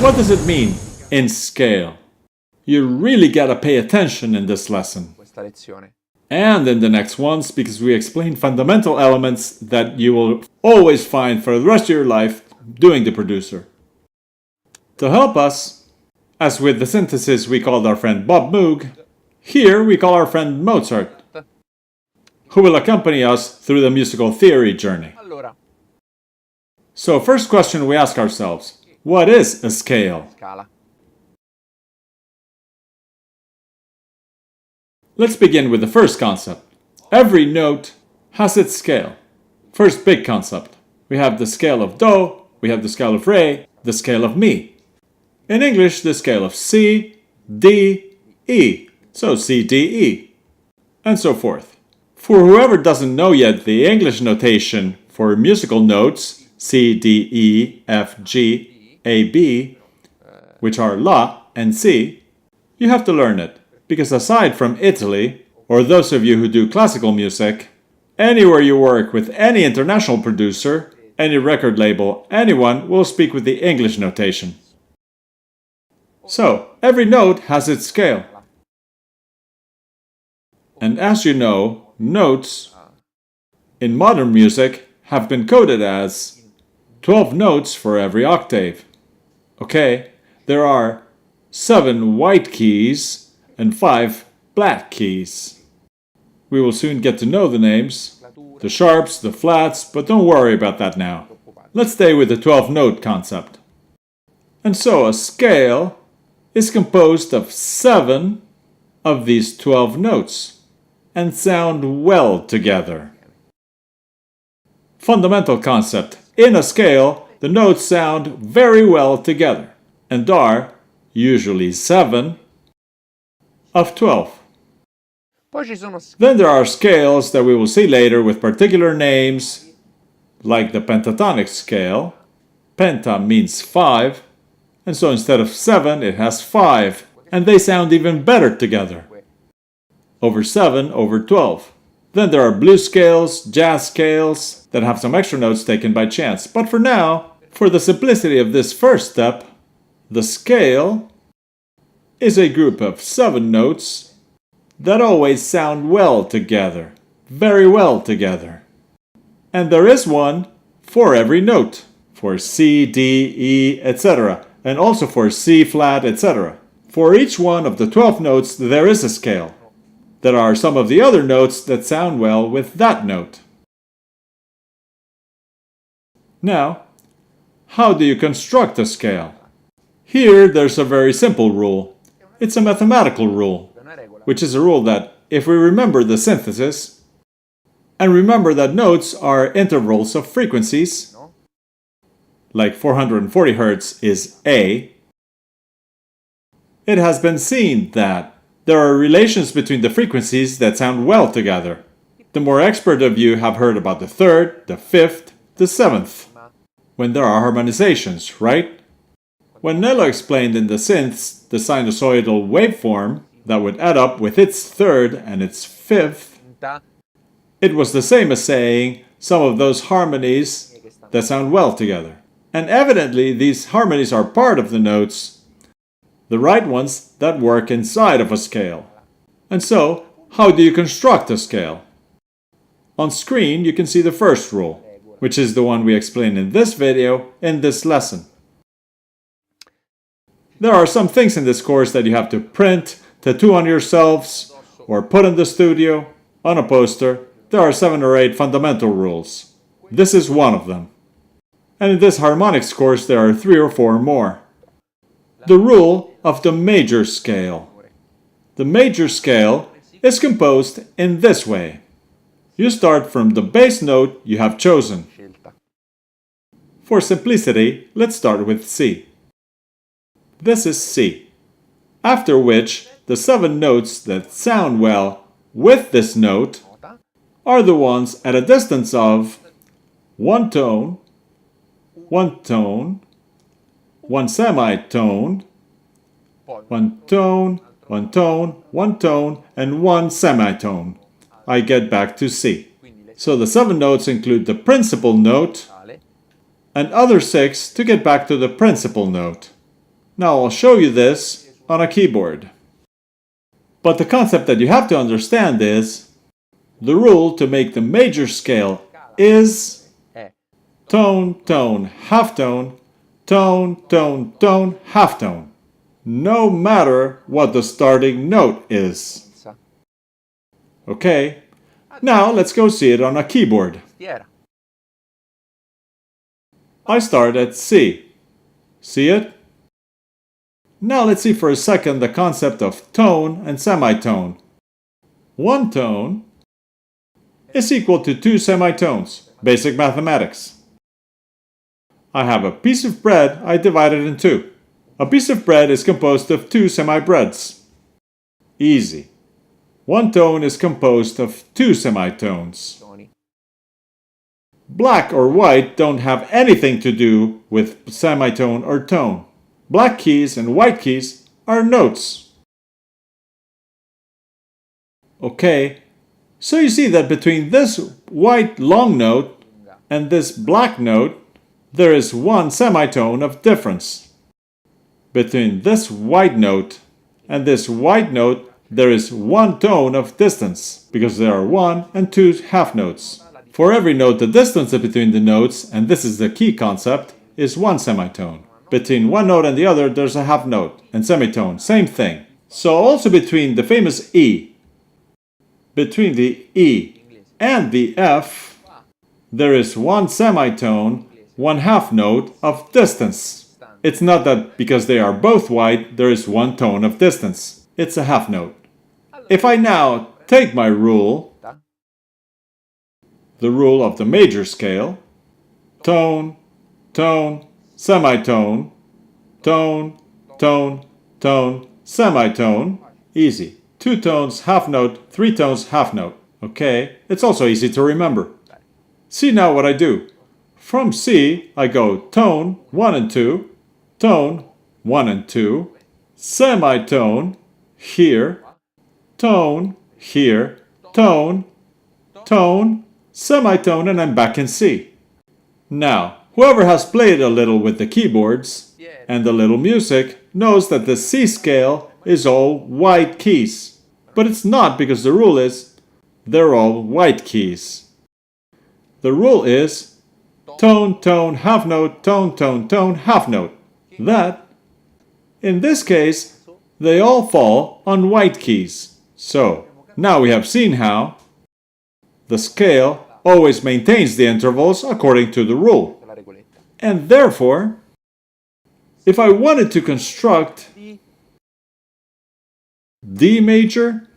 What does it mean in scale? You really gotta pay attention in this lesson. And in the next ones, because we explain fundamental elements that you will always find for the rest of your life doing the producer. To help us, as with the synthesis we called our friend Bob Moog, here we call our friend Mozart, who will accompany us through the musical theory journey. So first question we ask ourselves, what is a scale? Let's begin with the first concept. Every note has its scale. First big concept. We have the scale of Do, we have the scale of Re, the scale of Mi. In English, the scale of C, D, E. So C, D, E. And so forth. For whoever doesn't know yet the English notation for musical notes, C, D, E, F, G, A, B, which are La and Si, you have to learn it. Because aside from Italy, or those of you who do classical music, anywhere you work with any international producer, any record label, anyone will speak with the English notation. So, every note has its scale. And as you know, notes in modern music have been coded as 12 notes for every octave. Okay, there are 7 white keys and 5 black keys. We will soon get to know the names, the sharps, the flats, but don't worry about that now. Let's stay with the 12-note concept. And so a scale is composed of 7 of these 12 notes and sound well together. Fundamental concept. In a scale, the notes sound very well together and are usually 7 of 12. Then there are scales that we will see later with particular names, like the pentatonic scale. Penta means 5, and so instead of 7 it has 5, and they sound even better together. Over 7 over 12. Then there are blues scales, jazz scales that have some extra notes taken by chance. But for now, for the simplicity of this first step, the scale is a group of 7 notes that always sound well together, very well together. And there is one for every note, for C, D, E, etc., and also for C flat, etc. For each one of the 12 notes there is a scale. There are some of the other notes that sound well with that note. Now, how do you construct a scale? Here there's a very simple rule. It's a mathematical rule, which is a rule that if we remember the synthesis, and remember that notes are intervals of frequencies, like 440 Hz is A, it has been seen that there are relations between the frequencies that sound well together. The more expert of you have heard about the third, the fifth, the seventh, when there are harmonizations, right? When Nello explained in the synths the sinusoidal waveform that would add up with its third and its fifth, it was the same as saying some of those harmonies that sound well together. And evidently these harmonies are part of the notes, the right ones that work inside of a scale. And so, how do you construct a scale? On screen you can see the first rule, which is the one we explain in this video, in this lesson. There are some things in this course that you have to print, tattoo on yourselves, or put in the studio, on a poster. There are 7 or 8 fundamental rules. This is one of them. And in this harmonics course there are 3 or 4 more. The rule of the major scale. The major scale is composed in this way. You start from the bass note you have chosen. For simplicity, let's start with C. This is C. After which, the 7 notes that sound well with this note are the ones at a distance of 1 tone, 1 tone, 1 semitone, 1 tone, 1 tone, 1 tone, and 1 semitone. I get back to C. So the 7 notes include the principal note and other 6 to get back to the principal note. Now I'll show you this on a keyboard. But the concept that you have to understand is the rule to make the major scale is tone, tone, half tone, tone, tone, tone, half tone, no matter what the starting note is. Okay, now let's go see it on a keyboard. I start at C. See it? Now let's see for a second the concept of tone and semitone. One tone is equal to two semitones. Basic mathematics. I have a piece of bread I divided in two. A piece of bread is composed of two semibreads. Easy. One tone is composed of two semitones. Black or white don't have anything to do with semitone or tone. Black keys and white keys are notes. Okay, so you see that between this white long note and this black note, there is one semitone of difference. Between this white note and this white note, there is one tone of distance, because there are one and two half notes. For every note, the distance between the notes, and this is the key concept, is one semitone. Between one note and the other, there's a half note, and semitone, same thing. So also between the famous E, between the E and the F, there is one semitone, one half note of distance. It's not that because they are both white, there is one tone of distance. It's a half note. If I now take my rule, the rule of the major scale, tone, tone, semitone, tone, tone, tone, semitone, easy. Two tones, half note, three tones, half note. Okay, it's also easy to remember. See now what I do. From C, I go tone, 1 and 2, tone, 1 and 2, semitone, here, tone, here, tone, tone, semitone, and I'm back in C. Now, whoever has played a little with the keyboards and the little music knows that the C scale is all white keys. But it's not, because the rule is they're all white keys. The rule is tone, tone, half note, tone, tone, tone, half note. That, in this case, they all fall on white keys. So, now we have seen how the scale always maintains the intervals according to the rule. And therefore, if I wanted to construct D major